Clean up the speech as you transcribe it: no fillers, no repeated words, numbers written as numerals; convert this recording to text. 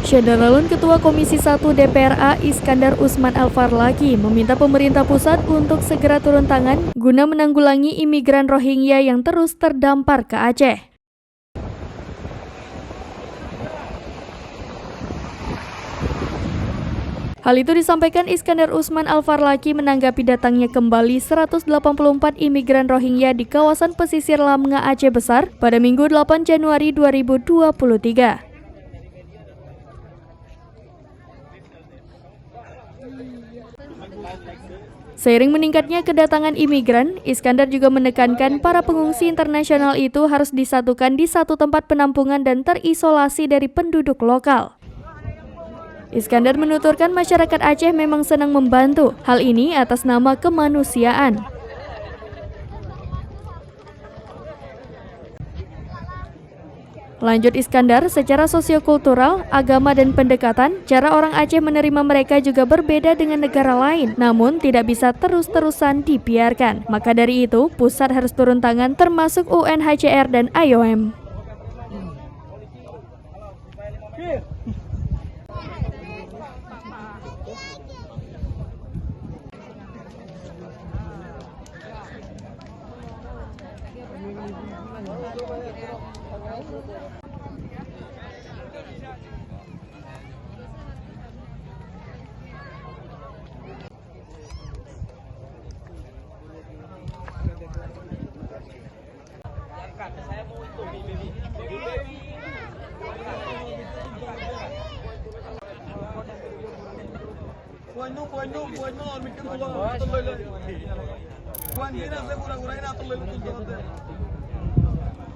Syahdaralun Ketua Komisi 1 DPRA Iskandar Usman Al-Farlaki meminta pemerintah pusat untuk segera turun tangan guna menanggulangi imigran Rohingya yang terus terdampar ke Aceh. Hal itu disampaikan Iskandar Usman Al-Farlaki menanggapi datangnya kembali 184 imigran Rohingya di kawasan pesisir Lamnga Aceh Besar pada Minggu 8 Januari 2023. Seiring meningkatnya kedatangan imigran, Iskandar juga menekankan para pengungsi internasional itu harus disatukan di satu tempat penampungan dan terisolasi dari penduduk lokal. Iskandar menuturkan masyarakat Aceh memang senang membantu, hal ini atas nama kemanusiaan. Lanjut Iskandar, secara sosiokultural, agama dan pendekatan, cara orang Aceh menerima mereka juga berbeda dengan negara lain, namun tidak bisa terus-terusan dibiarkan. Maka dari itu, pusat harus turun tangan termasuk UNHCR dan IOM. Buat